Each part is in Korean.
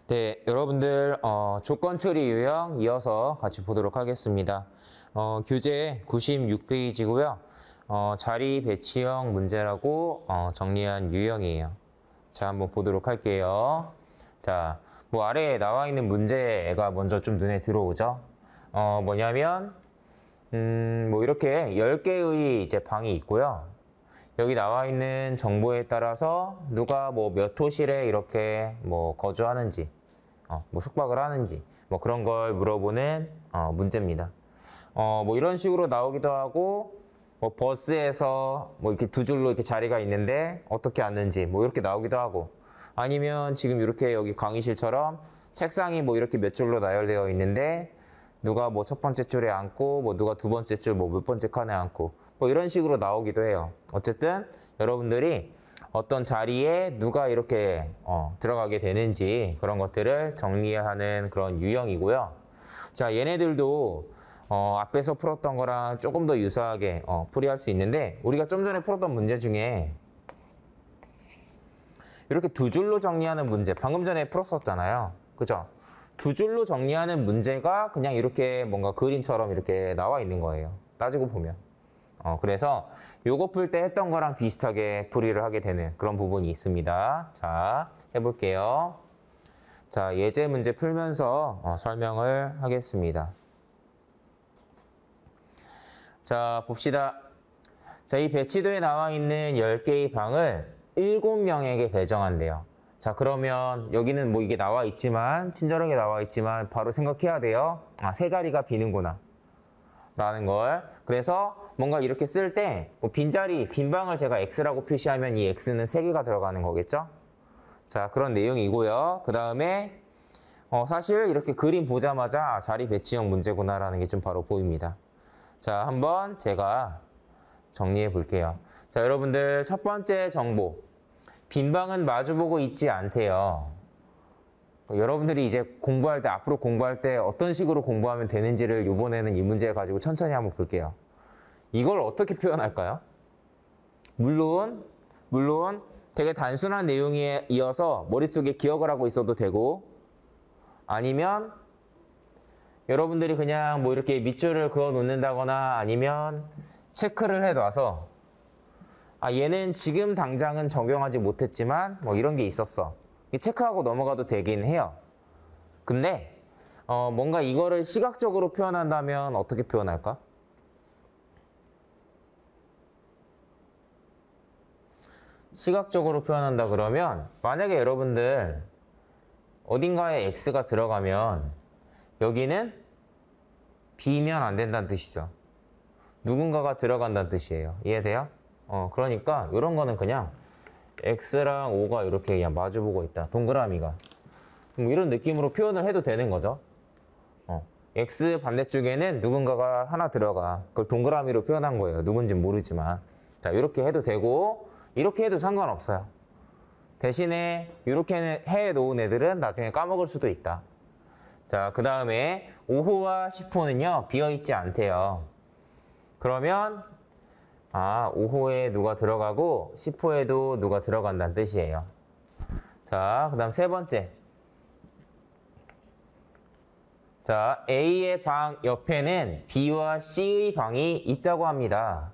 네, 여러분들 조건 처리 유형 이어서 같이 보도록 하겠습니다. 교재 96페이지고요. 자리 배치형 문제라고 정리한 유형이에요. 자, 한번 보도록 할게요. 자, 뭐 아래에 나와 있는 문제가 먼저 좀 눈에 들어오죠. 뭐냐면 뭐 이렇게 10개의 이제 방이 있고요. 여기 나와 있는 정보에 따라서 누가 뭐 몇 호실에 이렇게 뭐 거주하는지, 뭐 숙박을 하는지, 뭐 그런 걸 물어보는 문제입니다. 뭐 이런 식으로 나오기도 하고, 뭐 버스에서 뭐 이렇게 두 줄로 이렇게 자리가 있는데 어떻게 앉는지 뭐 이렇게 나오기도 하고, 아니면 지금 이렇게 여기 강의실처럼 책상이 뭐 이렇게 몇 줄로 나열되어 있는데 누가 뭐 첫 번째 줄에 앉고, 뭐 누가 두 번째 줄 뭐 몇 번째 칸에 앉고, 뭐 이런 식으로 나오기도 해요. 어쨌든 여러분들이 어떤 자리에 누가 이렇게 들어가게 되는지 그런 것들을 정리하는 그런 유형이고요. 자, 얘네들도 앞에서 풀었던 거랑 조금 더 유사하게 풀이할 수 있는데, 우리가 좀 전에 풀었던 문제 중에 이렇게 두 줄로 정리하는 문제 방금 전에 풀었었잖아요. 그죠? 두 줄로 정리하는 문제가 그냥 이렇게 뭔가 그림처럼 이렇게 나와 있는 거예요. 따지고 보면. 그래서 요거 풀 때 했던 거랑 비슷하게 풀이를 하게 되는 그런 부분이 있습니다. 자, 해볼게요. 자, 예제 문제 풀면서 설명을 하겠습니다. 자, 봅시다. 자, 이 배치도에 나와 있는 10개의 방을 7명에게 배정한대요. 자, 그러면 여기는 뭐 이게 나와 있지만, 친절하게 나와 있지만 바로 생각해야 돼요. 세 자리가 비는구나 라는 걸. 그래서 뭔가 이렇게 쓸 때 뭐 빈자리, 빈방을 제가 X라고 표시하면 이 X는 3개가 들어가는 거겠죠? 자, 그런 내용이고요. 그 다음에 사실 이렇게 그림 보자마자 자리 배치형 문제구나라는 게 좀 바로 보입니다. 자, 한번 제가 정리해 볼게요. 자, 여러분들 첫 번째 정보. 빈방은 마주보고 있지 않대요. 여러분들이 이제 공부할 때, 앞으로 공부할 때 어떤 식으로 공부하면 되는지를 이번에는 이 문제 가지고 천천히 한번 볼게요. 이걸 어떻게 표현할까요? 물론 되게 단순한 내용에 이어서 머릿속에 기억을 하고 있어도 되고, 아니면 여러분들이 그냥 뭐 이렇게 밑줄을 그어 놓는다거나, 아니면 체크를 해 놔서 얘는 지금 당장은 적용하지 못했지만 뭐 이런 게 있었어, 체크하고 넘어가도 되긴 해요. 근데 뭔가 이거를 시각적으로 표현한다면 어떻게 표현할까? 시각적으로 표현한다 그러면, 만약에 여러분들 어딘가에 X가 들어가면 여기는 B면 안 된다는 뜻이죠. 누군가가 들어간다는 뜻이에요. 이해돼요? 그러니까 이런 거는 그냥 X랑 O가 이렇게 그냥 마주보고 있다. 동그라미가. 뭐 이런 느낌으로 표현을 해도 되는 거죠. X 반대쪽에는 누군가가 하나 들어가. 그걸 동그라미로 표현한 거예요. 누군진 모르지만. 자, 이렇게 해도 되고, 이렇게 해도 상관없어요. 대신에 이렇게 해 놓은 애들은 나중에 까먹을 수도 있다. 자, 그 다음에 5호와 10호는요, 비어있지 않대요. 그러면 5호에 누가 들어가고 10호에도 누가 들어간다는 뜻이에요. 자, 그 다음 세 번째. 자, A의 방 옆에는 B와 C의 방이 있다고 합니다.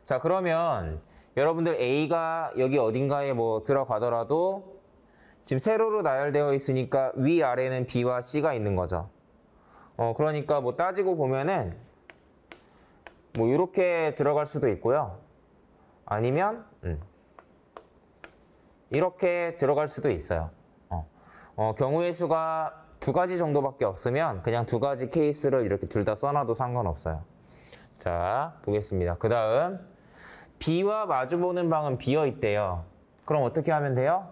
자, 그러면 여러분들 A가 여기 어딘가에 뭐 들어가더라도 지금 세로로 나열되어 있으니까 위아래는 B와 C가 있는 거죠. 그러니까 뭐 따지고 보면은 뭐 이렇게 들어갈 수도 있고요. 아니면 이렇게 들어갈 수도 있어요. 경우의 수가 2가지 정도밖에 없으면 그냥 2가지 케이스를 이렇게 둘 다 써놔도 상관없어요. 자, 보겠습니다. 그 다음 B와 마주보는 방은 비어 있대요. 그럼 어떻게 하면 돼요?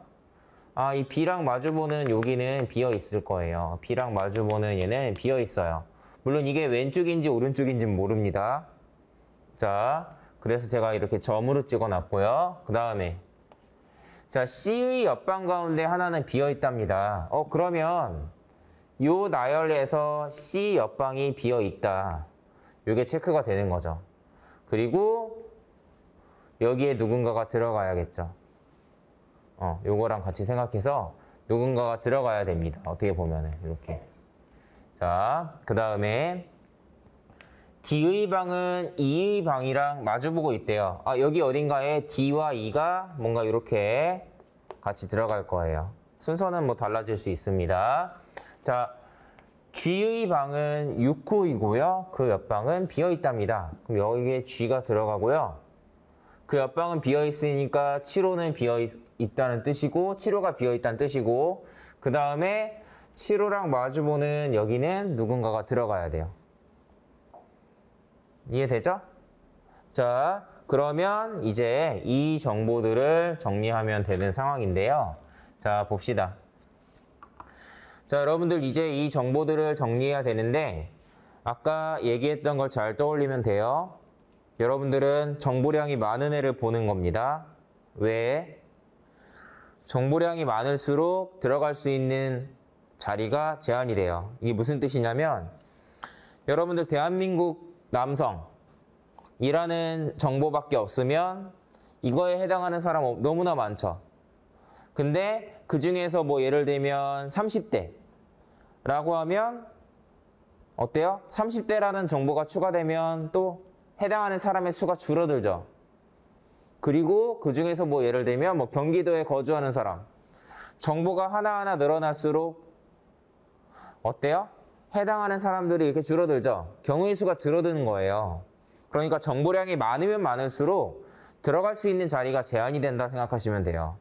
이 B랑 마주보는 여기는 비어 있을 거예요. B랑 마주보는 얘는 비어 있어요. 물론 이게 왼쪽인지 오른쪽인지는 모릅니다. 자, 그래서 제가 이렇게 점으로 찍어 놨고요. 그 다음에 자, C의 옆방 가운데 하나는 비어 있답니다. 그러면 요 나열에서 C 옆방이 비어 있다. 요게 체크가 되는 거죠. 그리고 여기에 누군가가 들어가야겠죠. 요거랑 같이 생각해서 누군가가 들어가야 됩니다. 어떻게 보면은 이렇게. 자, 그 다음에 D의 방은 E의 방이랑 마주보고 있대요. 아, 여기 어딘가에 D와 E가 뭔가 이렇게 같이 들어갈 거예요. 순서는 뭐 달라질 수 있습니다. 자, G의 방은 6호이고요. 그 옆방은 비어 있답니다. 그럼 여기에 G가 들어가고요. 그 옆방은 비어 있으니까 7호는 비어 있다는 뜻이고 7호가 비어 있다는 뜻이고 그 다음에 7호랑 마주보는 여기는 누군가가 들어가야 돼요. 이해되죠? 자, 그러면 이제 이 정보들을 정리하면 되는 상황인데요. 자, 봅시다. 자, 여러분들 이제 이 정보들을 정리해야 되는데 아까 얘기했던 걸 잘 떠올리면 돼요. 여러분들은 정보량이 많은 애를 보는 겁니다. 왜? 정보량이 많을수록 들어갈 수 있는 자리가 제한이 돼요. 이게 무슨 뜻이냐면 여러분들 대한민국 남성이라는 정보밖에 없으면 이거에 해당하는 사람 너무나 많죠. 근데 그 중에서 뭐 예를 들면 30대라고 하면 어때요? 30대라는 정보가 추가되면 또 해당하는 사람의 수가 줄어들죠. 그리고 그 중에서 뭐 예를 들면 뭐 경기도에 거주하는 사람 정보가 하나하나 늘어날수록 어때요? 해당하는 사람들이 이렇게 줄어들죠. 경우의 수가 줄어드는 거예요. 그러니까 정보량이 많으면 많을수록 들어갈 수 있는 자리가 제한이 된다 생각하시면 돼요.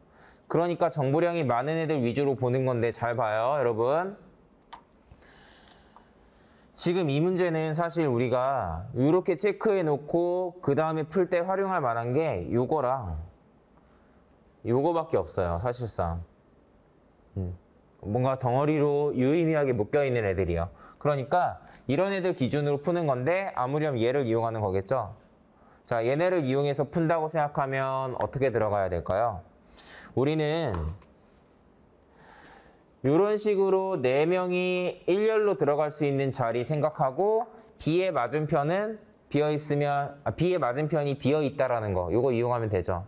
그러니까 정보량이 많은 애들 위주로 보는 건데 잘 봐요, 여러분. 지금 이 문제는 사실 우리가 이렇게 체크해 놓고 그 다음에 풀 때 활용할 만한 게 요거랑 요거밖에 없어요, 사실상. 뭔가 덩어리로 유의미하게 묶여있는 애들이요. 그러니까 이런 애들 기준으로 푸는 건데 아무렴 얘를 이용하는 거겠죠. 자, 얘네를 이용해서 푼다고 생각하면 어떻게 들어가야 될까요? 우리는 이런 식으로 4명이 일렬로 들어갈 수 있는 자리 생각하고 B의 맞은편은 B의 맞은편이 비어 있다라는 거 요거 이용하면 되죠.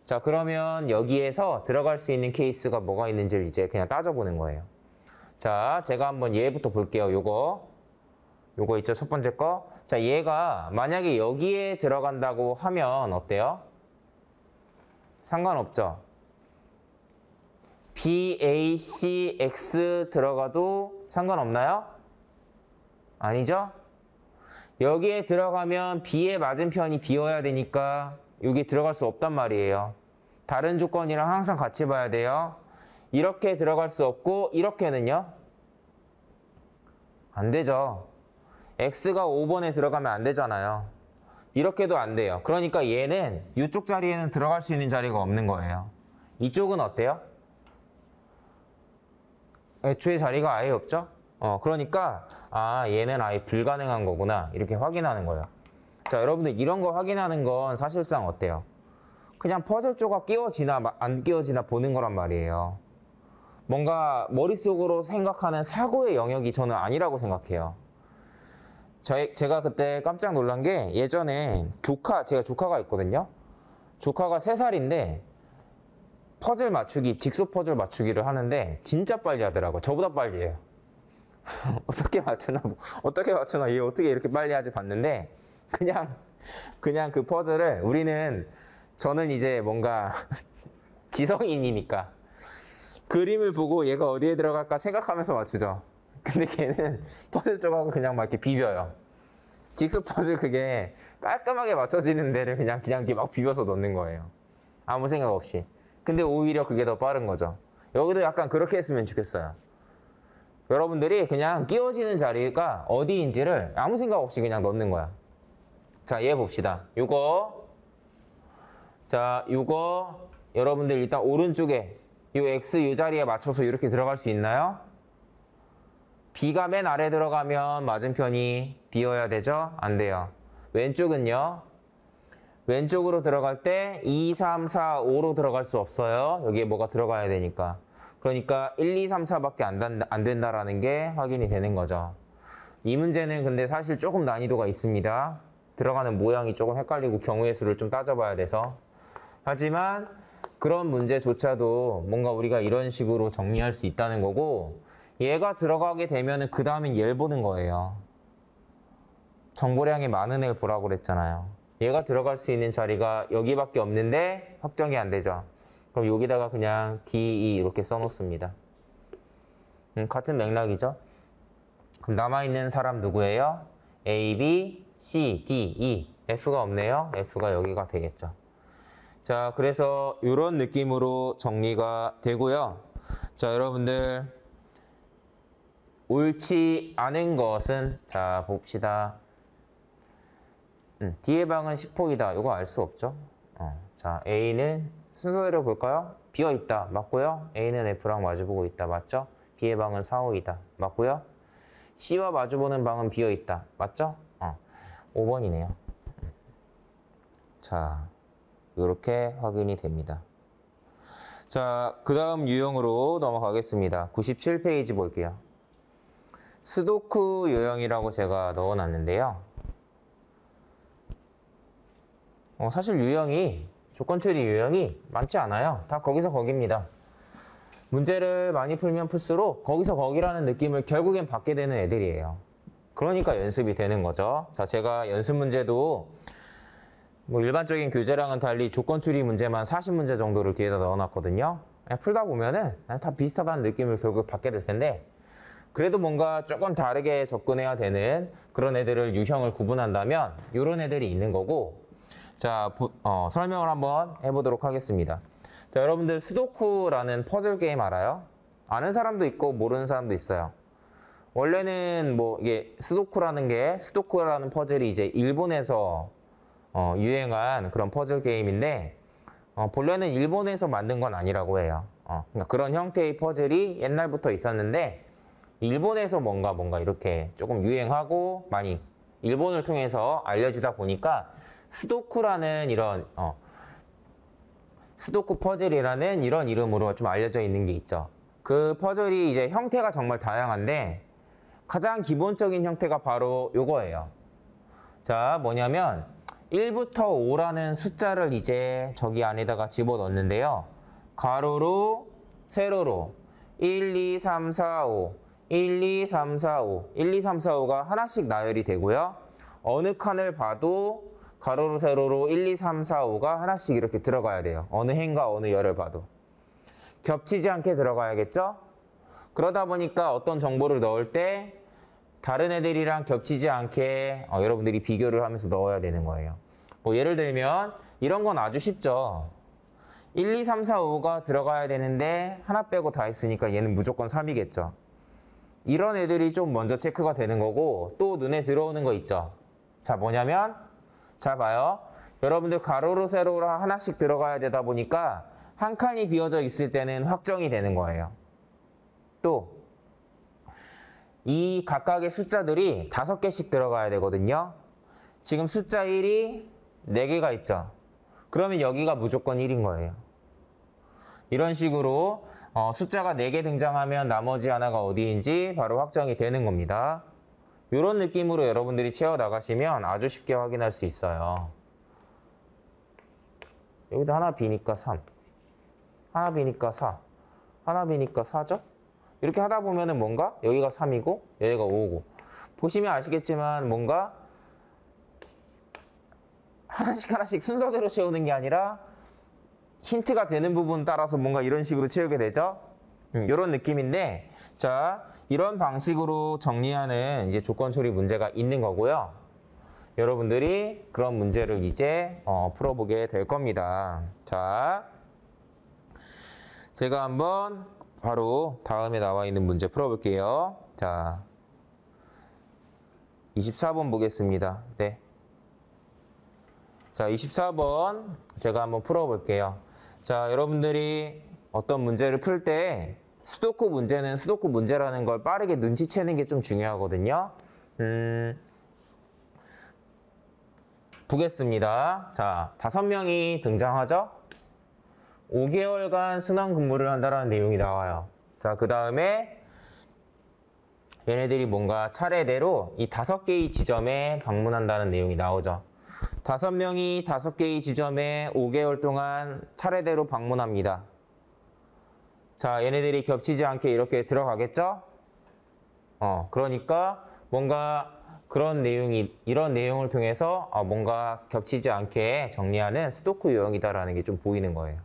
자, 그러면 여기에서 들어갈 수 있는 케이스가 뭐가 있는지를 이제 그냥 따져보는 거예요. 자, 제가 한번 얘부터 볼게요. 요거 있죠, 첫 번째 거. 자, 얘가 만약에 여기에 들어간다고 하면 어때요? 상관없죠. B, A, C, X 들어가도 상관없나요? 아니죠? 여기에 들어가면 B의 맞은편이 비어야 되니까 여기 들어갈 수 없단 말이에요. 다른 조건이랑 항상 같이 봐야 돼요. 이렇게 들어갈 수 없고 이렇게는요? 안 되죠. X가 5번에 들어가면 안 되잖아요. 이렇게도 안 돼요. 그러니까 얘는 이쪽 자리에는 들어갈 수 있는 자리가 없는 거예요. 이쪽은 어때요? 애초에 자리가 아예 없죠? 그러니까 얘는 아예 불가능한 거구나 이렇게 확인하는 거예요. 자, 여러분들 이런 거 확인하는 건 사실상 어때요? 그냥 퍼즐 조각 끼워지나 안 끼워지나 보는 거란 말이에요. 뭔가 머릿속으로 생각하는 사고의 영역이 저는 아니라고 생각해요. 제가 그때 깜짝 놀란 게 예전에 제가 조카가 있거든요. 조카가 3살인데 퍼즐 맞추기, 직소 퍼즐 맞추기를 하는데 진짜 빨리 하더라고요. 저보다 빨리 해요. 어떻게 맞추나 얘 어떻게 이렇게 빨리 하지 봤는데 그냥 그 퍼즐을 저는 이제 뭔가 지성인이니까 그림을 보고 얘가 어디에 들어갈까 생각하면서 맞추죠. 근데 걔는 퍼즐 조각을 그냥 막 이렇게 비벼요. 직소 퍼즐 그게 깔끔하게 맞춰지는 데를 그냥 이렇게 막 비벼서 넣는 거예요. 아무 생각 없이. 근데 오히려 그게 더 빠른 거죠. 여기도 약간 그렇게 했으면 좋겠어요. 여러분들이 그냥 끼워지는 자리가 어디인지를 아무 생각 없이 그냥 넣는 거야. 자, 얘 봅시다. 요거 여러분들 일단 오른쪽에 요 X 요 자리에 맞춰서 이렇게 들어갈 수 있나요? B가 맨 아래 들어가면 맞은편이 비어야 되죠? 안 돼요. 왼쪽은요? 왼쪽으로 들어갈 때 2, 3, 4, 5로 들어갈 수 없어요. 여기에 뭐가 들어가야 되니까. 그러니까 1, 2, 3, 4밖에 안 된다라는 게 확인이 되는 거죠. 이 문제는 근데 사실 조금 난이도가 있습니다. 들어가는 모양이 조금 헷갈리고 경우의 수를 좀 따져봐야 돼서. 하지만 그런 문제조차도 뭔가 우리가 이런 식으로 정리할 수 있다는 거고, 얘가 들어가게 되면은 그 다음엔 얘를 보는 거예요. 정보량이 많은 애를 보라고 그랬잖아요. 얘가 들어갈 수 있는 자리가 여기밖에 없는데 확정이 안 되죠. 그럼 여기다가 그냥 DE 이렇게 써놓습니다. 같은 맥락이죠. 그럼 남아있는 사람 누구예요? A, B, C, D, E. F가 없네요. F가 여기가 되겠죠. 자, 그래서 이런 느낌으로 정리가 되고요. 자, 여러분들 옳지 않은 것은, 자, 봅시다. D의 방은 10호이다. 이거 알 수 없죠. 자, A는 순서대로 볼까요? 비어있다. 맞고요. A는 F랑 마주보고 있다. 맞죠? B의 방은 4호이다. 맞고요. C와 마주보는 방은 비어있다. 맞죠? 5번이네요. 자, 이렇게 확인이 됩니다. 자, 그 다음 유형으로 넘어가겠습니다. 97페이지 볼게요. 스도크 유형이라고 제가 넣어놨는데요. 사실 유형이, 조건 처리 유형이 많지 않아요. 다 거기서 거기입니다. 문제를 많이 풀면 풀수록 거기서 거기라는 느낌을 결국엔 받게 되는 애들이에요. 그러니까 연습이 되는 거죠. 자, 제가 연습 문제도 뭐 일반적인 교재랑은 달리 조건 추리 문제만 40문제 정도를 뒤에다 넣어놨거든요. 그냥 풀다 보면은 다 비슷하다는 느낌을 결국 받게 될 텐데, 그래도 뭔가 조금 다르게 접근해야 되는 그런 애들을 유형을 구분한다면 이런 애들이 있는 거고, 자, 설명을 한번 해보도록 하겠습니다. 자, 여러분들 스도쿠라는 퍼즐 게임 알아요? 아는 사람도 있고 모르는 사람도 있어요. 원래는 뭐 이게 스도쿠라는 퍼즐이 이제 일본에서 유행한 그런 퍼즐 게임인데, 본래는 일본에서 만든 건 아니라고 해요. 그러니까 그런 형태의 퍼즐이 옛날부터 있었는데, 일본에서 뭔가 이렇게 조금 유행하고 많이 일본을 통해서 알려지다 보니까 스도쿠라는 이런 스도쿠 퍼즐이라는 이런 이름으로 좀 알려져 있는 게 있죠. 그 퍼즐이 이제 형태가 정말 다양한데 가장 기본적인 형태가 바로 요거예요. 자, 뭐냐면 1부터 5라는 숫자를 이제 저기 안에다가 집어넣는데요. 가로로, 세로로 1, 2, 3, 4, 5 1, 2, 3, 4, 5 1, 2, 3, 4, 5가 하나씩 나열이 되고요. 어느 칸을 봐도 가로로 세로로 1, 2, 3, 4, 5가 하나씩 이렇게 들어가야 돼요. 어느 행과 어느 열을 봐도. 겹치지 않게 들어가야겠죠? 그러다 보니까 어떤 정보를 넣을 때 다른 애들이랑 겹치지 않게 여러분들이 비교를 하면서 넣어야 되는 거예요. 뭐 예를 들면 이런 건 아주 쉽죠. 1, 2, 3, 4, 5가 들어가야 되는데 하나 빼고 다 있으니까 얘는 무조건 3이겠죠. 이런 애들이 좀 먼저 체크가 되는 거고, 또 눈에 들어오는 거 있죠. 자, 뭐냐면, 자, 봐요. 여러분들 가로로 세로로 하나씩 들어가야 되다 보니까 한 칸이 비어져 있을 때는 확정이 되는 거예요. 또 이 각각의 숫자들이 5개씩 들어가야 되거든요. 지금 숫자 1이 4개가 있죠. 그러면 여기가 무조건 1인 거예요. 이런 식으로 숫자가 4개 등장하면 나머지 하나가 어디인지 바로 확정이 되는 겁니다. 이런 느낌으로 여러분들이 채워나가시면 아주 쉽게 확인할 수 있어요. 여기다 하나 비니까 3, 하나 비니까 4, 하나 비니까 4죠? 이렇게 하다 보면은 뭔가 여기가 3이고 여기가 5고, 보시면 아시겠지만 뭔가 하나씩 순서대로 채우는 게 아니라 힌트가 되는 부분 따라서 뭔가 이런 식으로 채우게 되죠. 이런 느낌인데, 자, 이런 방식으로 정리하는 이제 조건 처리 문제가 있는 거고요. 여러분들이 그런 문제를 이제 풀어보게 될 겁니다. 자, 제가 한번 바로 다음에 나와 있는 문제 풀어볼게요. 자, 24번 보겠습니다. 네. 자, 24번 제가 한번 풀어볼게요. 자, 여러분들이 어떤 문제를 풀 때 스도쿠 문제는 스도쿠 문제라는 걸 빠르게 눈치채는 게 좀 중요하거든요. 보겠습니다. 자, 5명이 등장하죠? 5개월간 순환 근무를 한다는 내용이 나와요. 자, 그 다음에 얘네들이 뭔가 차례대로 이 5개의 지점에 방문한다는 내용이 나오죠. 5명이 5개의 지점에 5개월 동안 차례대로 방문합니다. 자, 얘네들이 겹치지 않게 이렇게 들어가겠죠? 그러니까 뭔가 그런 내용이, 이런 내용을 통해서 뭔가 겹치지 않게 정리하는 스토크 유형이다라는 게 좀 보이는 거예요.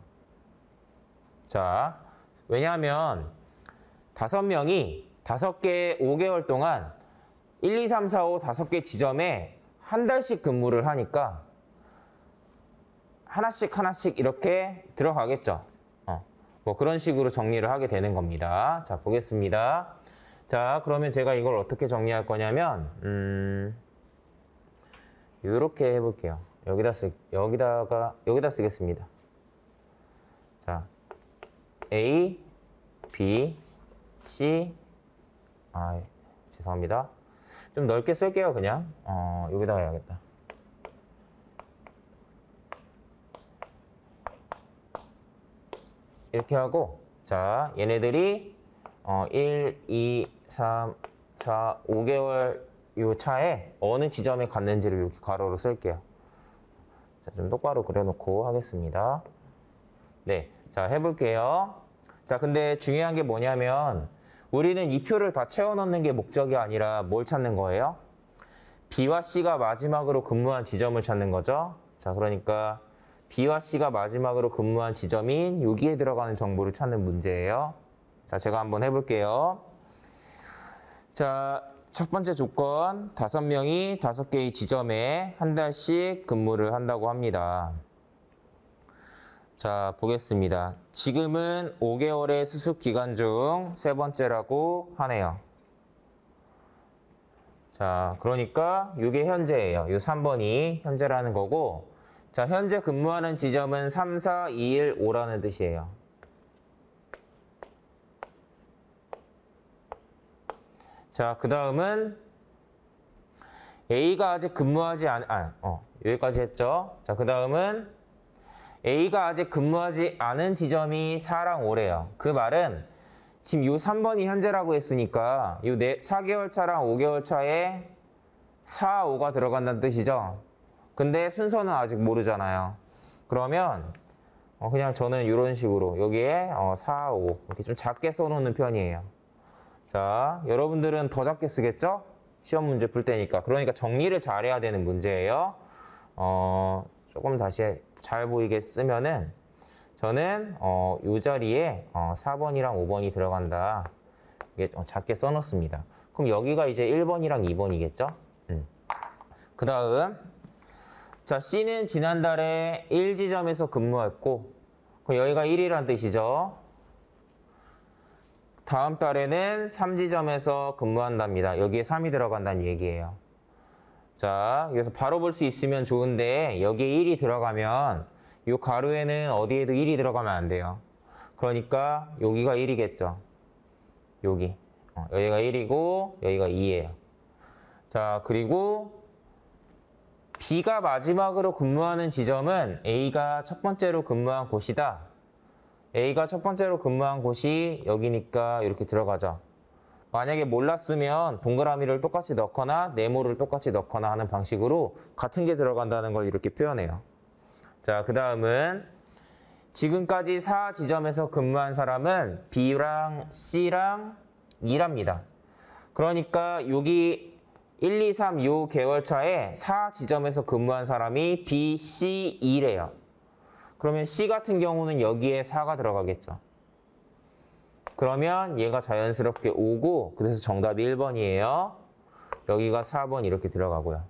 자, 왜냐하면 5명이 5개 5개월 동안 1, 2, 3, 4, 5 5개 지점에 한 달씩 근무를 하니까 하나씩 이렇게 들어가겠죠. 뭐 그런 식으로 정리를 하게 되는 겁니다. 자, 보겠습니다. 자, 그러면 제가 이걸 어떻게 정리할 거냐면 이렇게 해볼게요. 여기다 쓰겠습니다. 자, A, B, C, 죄송합니다. 좀 넓게 쓸게요, 그냥. 여기다가 해야겠다. 이렇게 하고, 자, 얘네들이 1, 2, 3, 4, 5개월 요 차에 어느 지점에 갔는지를 이렇게 가로로 쓸게요. 자, 좀 똑바로 그려놓고 하겠습니다. 네, 자, 해볼게요. 자, 근데 중요한 게 뭐냐면 우리는 이 표를 다 채워넣는 게 목적이 아니라 뭘 찾는 거예요? B와 C가 마지막으로 근무한 지점을 찾는 거죠. 자, 그러니까 B와 C가 마지막으로 근무한 지점인 여기에 들어가는 정보를 찾는 문제예요. 자, 제가 한번 해볼게요. 자, 첫 번째 조건, 5명이 5개의 지점에 한 달씩 근무를 한다고 합니다. 자, 보겠습니다. 지금은 5개월의 수습 기간 중 세 번째라고 하네요. 자, 그러니까 이게 현재예요. 이 3번이 현재라는 거고, 자, 현재 근무하는 지점은 3, 4, 2, 1, 5라는 뜻이에요. 자, 그 다음은 A가 아직 근무하지 여기까지 했죠. 자, 그 다음은 A가 아직 근무하지 않은 지점이 4랑 5래요. 그 말은 지금 이 3번이 현재라고 했으니까 이 4개월 차랑 5개월 차에 4, 5가 들어간다는 뜻이죠. 근데 순서는 아직 모르잖아요. 그러면 그냥 저는 이런 식으로 여기에 4, 5 이렇게 좀 작게 써놓는 편이에요. 자, 여러분들은 더 작게 쓰겠죠? 시험 문제 풀 때니까. 그러니까 정리를 잘해야 되는 문제예요. 조금 다시 잘 보이게 쓰면은 저는 이 자리에 4번이랑 5번이 들어간다. 이게 작게 써놓습니다. 그럼 여기가 이제 1번이랑 2번이겠죠? 그 다음 자, C는 지난달에 1지점에서 근무했고 그럼 여기가 1이란 뜻이죠. 다음 달에는 3지점에서 근무한답니다. 여기에 3이 들어간다는 얘기예요. 자, 여기서 바로 볼 수 있으면 좋은데 여기에 1이 들어가면 이 가로에는 어디에도 1이 들어가면 안 돼요. 그러니까 여기가 1이겠죠. 여기가 1이고 여기가 2예요. 자, 그리고 B가 마지막으로 근무하는 지점은 A가 첫 번째로 근무한 곳이다. A가 첫 번째로 근무한 곳이 여기니까 이렇게 들어가죠. 만약에 몰랐으면 동그라미를 똑같이 넣거나 네모를 똑같이 넣거나 하는 방식으로 같은 게 들어간다는 걸 이렇게 표현해요. 자, 그 다음은 지금까지 4지점에서 근무한 사람은 B랑 C랑 2랍니다. 그러니까 여기 1, 2, 3, 6개월 차에 4지점에서 근무한 사람이 B, C, 2래요. 그러면 C 같은 경우는 여기에 4가 들어가겠죠. 그러면 얘가 자연스럽게 5고 그래서 정답이 1번이에요. 여기가 4번 이렇게 들어가고요.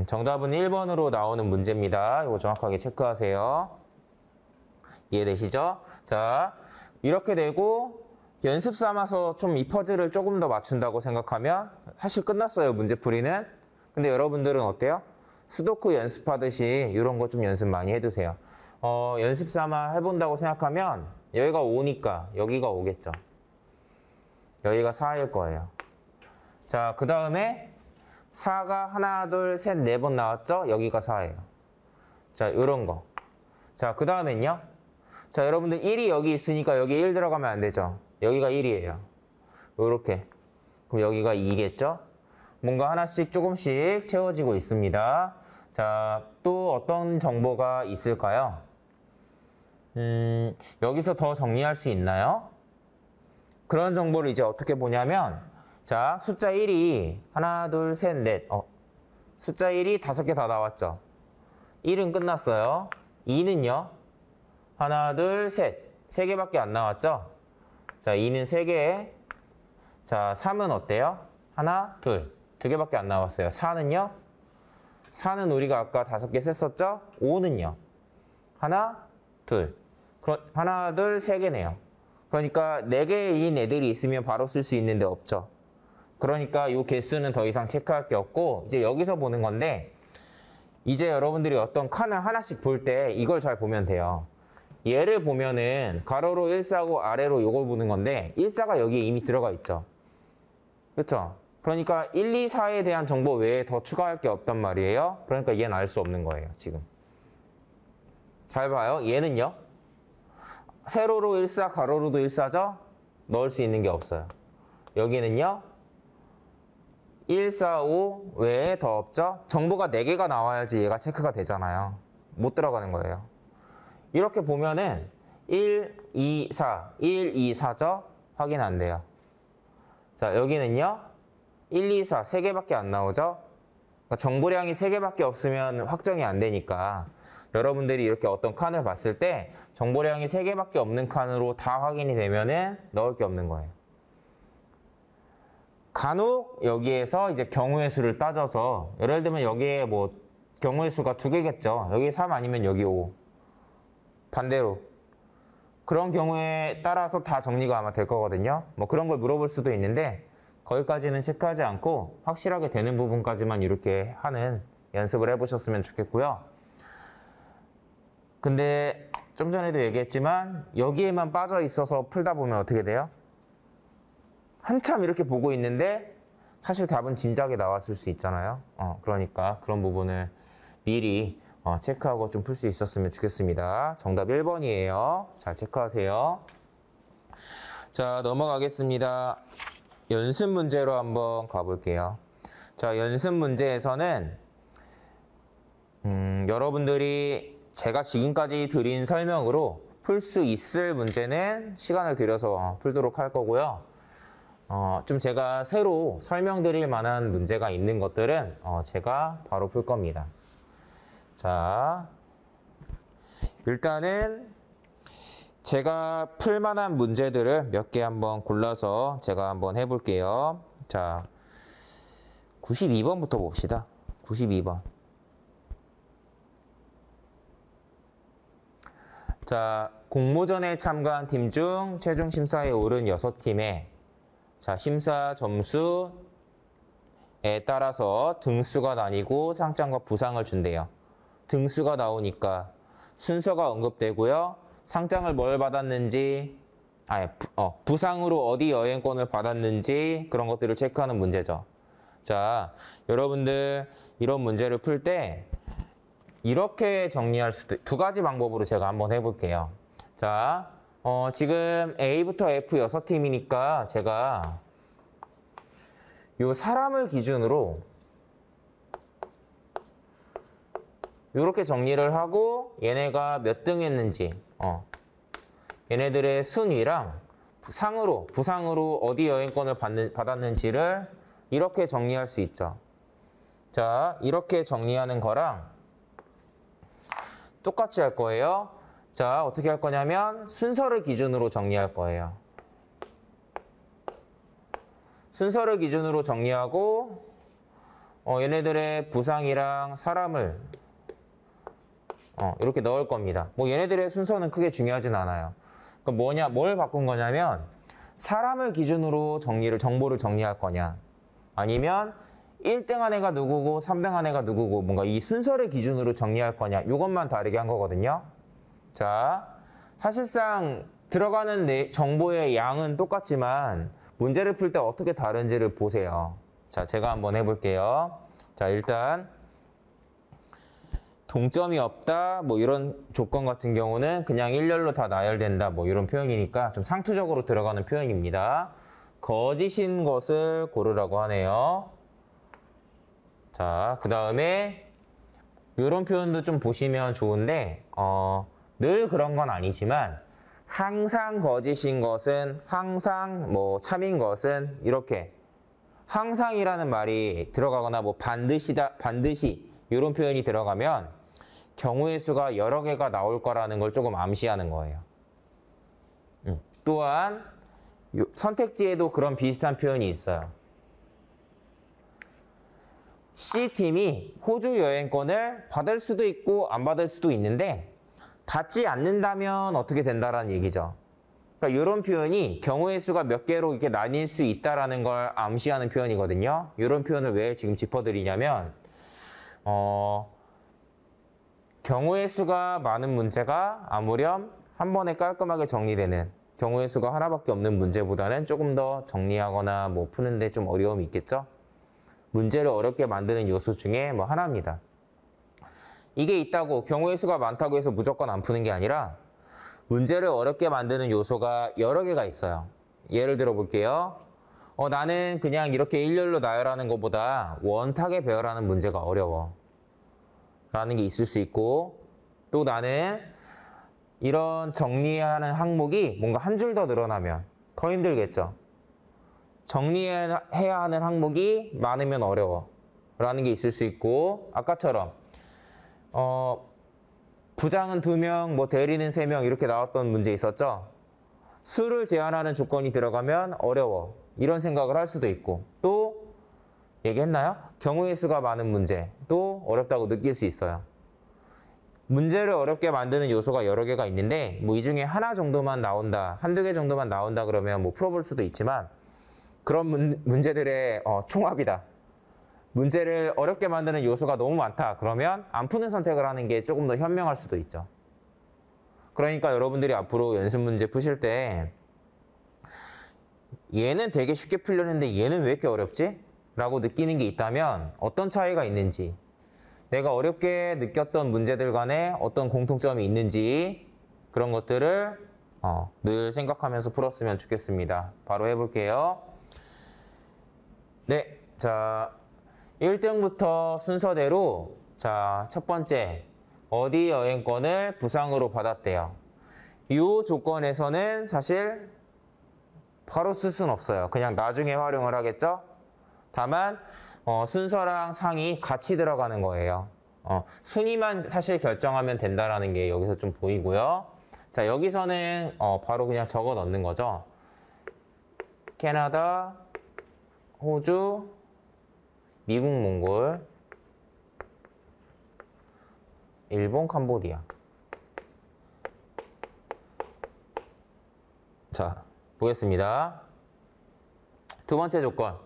정답은 1번으로 나오는 문제입니다. 이거 정확하게 체크하세요. 이해되시죠? 자, 이렇게 되고 연습 삼아서 좀 이 퍼즐을 조금 더 맞춘다고 생각하면 사실 끝났어요, 문제풀이는. 근데 여러분들은 어때요? 수도쿠 연습하듯이 이런 거 좀 연습 많이 해두세요. 연습 삼아 해본다고 생각하면 여기가 5니까 여기가 5겠죠. 여기가 4일 거예요. 자, 그 다음에 4가 하나, 둘, 셋, 4번 나왔죠? 여기가 4예요. 자, 이런 거. 자, 그 다음엔요. 자, 여러분들 1이 여기 있으니까 여기 1 들어가면 안 되죠. 여기가 1이에요. 요렇게. 그럼 여기가 2겠죠? 뭔가 하나씩 조금씩 채워지고 있습니다. 자, 또 어떤 정보가 있을까요? 여기서 더 정리할 수 있나요? 그런 정보를 이제 어떻게 보냐면, 자, 숫자 1이 하나, 둘, 셋, 넷. 숫자 1이 5개 다 나왔죠. 1은 끝났어요. 2는요? 하나, 둘, 셋. 3개밖에 안 나왔죠? 자, 2는 3개. 자, 3은 어때요? 하나, 둘. 2개밖에 안 나왔어요. 4는요? 4는 우리가 아까 5개 셌었죠? 5는요? 하나, 둘. 하나, 둘, 3개네요. 그러니까 4개인 애들이 있으면 바로 쓸 수 있는데 없죠. 그러니까 이 개수는 더 이상 체크할 게 없고 이제 여기서 보는 건데 이제 여러분들이 어떤 칸을 하나씩 볼 때 이걸 잘 보면 돼요. 얘를 보면은 가로로 1사고 아래로 이걸 보는 건데 1사가 여기에 이미 들어가 있죠. 그렇죠? 그러니까 1, 2, 4에 대한 정보 외에 더 추가할 게 없단 말이에요. 그러니까 얘는 알 수 없는 거예요. 지금. 잘 봐요. 얘는요. 세로로 1사, 가로로도 1사죠? 넣을 수 있는 게 없어요. 여기는요. 1, 4, 5 외에 더 없죠? 정보가 4개가 나와야지 얘가 체크가 되잖아요. 못 들어가는 거예요. 이렇게 보면은 1, 2, 4, 1, 2, 4죠? 확인 안 돼요. 자, 여기는요. 1, 2, 4, 3개밖에 안 나오죠? 그러니까 정보량이 3개밖에 없으면 확정이 안 되니까 여러분들이 이렇게 어떤 칸을 봤을 때 정보량이 3개밖에 없는 칸으로 다 확인이 되면은 넣을 게 없는 거예요. 간혹 여기에서 이제 경우의 수를 따져서 예를 들면 여기에 뭐 경우의 수가 2개겠죠. 여기 3 아니면 여기 5. 반대로. 그런 경우에 따라서 다 정리가 아마 될 거거든요. 뭐 그런 걸 물어볼 수도 있는데 거기까지는 체크하지 않고 확실하게 되는 부분까지만 이렇게 하는 연습을 해보셨으면 좋겠고요. 근데 좀 전에도 얘기했지만 여기에만 빠져 있어서 풀다 보면 어떻게 돼요? 한참 이렇게 보고 있는데 사실 답은 진작에 나왔을 수 있잖아요. 그러니까 그런 부분을 미리 체크하고 좀 풀 수 있었으면 좋겠습니다. 정답 1번이에요. 잘 체크하세요. 자, 넘어가겠습니다. 연습 문제로 한번 가볼게요. 자, 연습 문제에서는 여러분들이 제가 지금까지 드린 설명으로 풀 수 있을 문제는 시간을 들여서 풀도록 할 거고요. 좀 제가 새로 설명드릴 만한 문제가 있는 것들은 제가 바로 풀 겁니다. 자, 일단은 제가 풀 만한 문제들을 몇 개 한번 골라서 제가 한번 해볼게요. 자, 92번부터 봅시다. 92번. 자, 공모전에 참가한 팀 중 최종 심사에 오른 6팀에 자, 심사 점수에 따라서 등수가 나뉘고 상장과 부상을 준대요. 등수가 나오니까 순서가 언급되고요. 상장을 뭘 받았는지, 부상으로 어디 여행권을 받았는지 그런 것들을 체크하는 문제죠. 자, 여러분들 이런 문제를 풀 때 이렇게 정리할 수도, 2가지 방법으로 제가 한번 해볼게요. 자, 지금 A부터 F 6팀이니까 제가 요 사람을 기준으로 이렇게 정리를 하고 얘네가 몇 등 했는지 얘네들의 순위랑 부상으로 어디 여행권을 받았는지를 이렇게 정리할 수 있죠. 자, 이렇게 정리하는 거랑 똑같이 할 거예요. 자, 어떻게 할 거냐면 순서를 기준으로 정리할 거예요. 순서를 기준으로 정리하고 얘네들의 부상이랑 사람을 이렇게 넣을 겁니다. 뭐 얘네들의 순서는 크게 중요하진 않아요. 그러니까 뭘 바꾼 거냐면 사람을 기준으로 정보를 정리할 거냐 아니면 1등한 애가 누구고 3등한 애가 누구고 뭔가 이 순서를 기준으로 정리할 거냐 이것만 다르게 한 거거든요. 자, 사실상 들어가는 정보의 양은 똑같지만 문제를 풀 때 어떻게 다른지를 보세요. 자, 제가 한번 해볼게요. 자, 일단 동점이 없다 뭐 이런 조건 같은 경우는 그냥 일렬로 다 나열된다 뭐 이런 표현이니까 좀 상투적으로 들어가는 표현입니다. 거짓인 것을 고르라고 하네요. 자, 그 다음에 이런 표현도 좀 보시면 좋은데 늘 그런 건 아니지만 항상 거짓인 것은 항상 뭐 참인 것은 이렇게 항상이라는 말이 들어가거나 뭐 반드시다 반드시 이런 표현이 들어가면 경우의 수가 여러 개가 나올 거라는 걸 조금 암시하는 거예요. 또한 선택지에도 그런 비슷한 표현이 있어요. C팀이 호주 여행권을 받을 수도 있고 안 받을 수도 있는데 받지 않는다면 어떻게 된다라는 얘기죠. 그러니까 이런 표현이 경우의 수가 몇 개로 이렇게 나뉠 수 있다라는 걸 암시하는 표현이거든요. 이런 표현을 왜 지금 짚어드리냐면 경우의 수가 많은 문제가 아무렴 한 번에 깔끔하게 정리되는 경우의 수가 하나밖에 없는 문제보다는 조금 더 정리하거나 뭐 푸는데 좀 어려움이 있겠죠. 문제를 어렵게 만드는 요소 중에 뭐 하나입니다. 이게 있다고 경우의 수가 많다고 해서 무조건 안 푸는 게 아니라 문제를 어렵게 만드는 요소가 여러 개가 있어요. 예를 들어 볼게요. 나는 그냥 이렇게 일렬로 나열하는 것보다 원탁에 배열하는 문제가 어려워. 라는 게 있을 수 있고 또 나는 이런 정리하는 항목이 뭔가 한 줄 더 늘어나면 더 힘들겠죠. 정리해야 하는 항목이 많으면 어려워 라는 게 있을 수 있고 아까처럼 부장은 2명, 뭐 대리는 3명 이렇게 나왔던 문제 있었죠. 수를 제한하는 조건이 들어가면 어려워 이런 생각을 할 수도 있고 또 얘기했나요? 경우의 수가 많은 문제도 어렵다고 느낄 수 있어요. 문제를 어렵게 만드는 요소가 여러 개가 있는데 뭐 이 중에 하나 정도만 나온다, 한두 개 정도만 나온다 그러면 뭐 풀어볼 수도 있지만 그런 문제들의 총합이다. 문제를 어렵게 만드는 요소가 너무 많다. 그러면 안 푸는 선택을 하는 게 조금 더 현명할 수도 있죠. 그러니까 여러분들이 앞으로 연습 문제 푸실 때 얘는 되게 쉽게 풀렸는데 얘는 왜 이렇게 어렵지? 라고 느끼는 게 있다면 어떤 차이가 있는지 내가 어렵게 느꼈던 문제들 간에 어떤 공통점이 있는지 그런 것들을 늘 생각하면서 풀었으면 좋겠습니다. 바로 해볼게요. 네, 자 1등부터 순서대로 자 첫 번째 어디 여행권을 부상으로 받았대요. 이 조건에서는 사실 바로 쓸 수는 없어요. 그냥 나중에 활용을 하겠죠. 다만 순서랑 상이 같이 들어가는 거예요. 순위만 사실 결정하면 된다라는 게 여기서 좀 보이고요. 자 여기서는 바로 그냥 적어 넣는 거죠. 캐나다, 호주, 미국, 몽골, 일본, 캄보디아. 자, 보겠습니다. 두 번째 조건.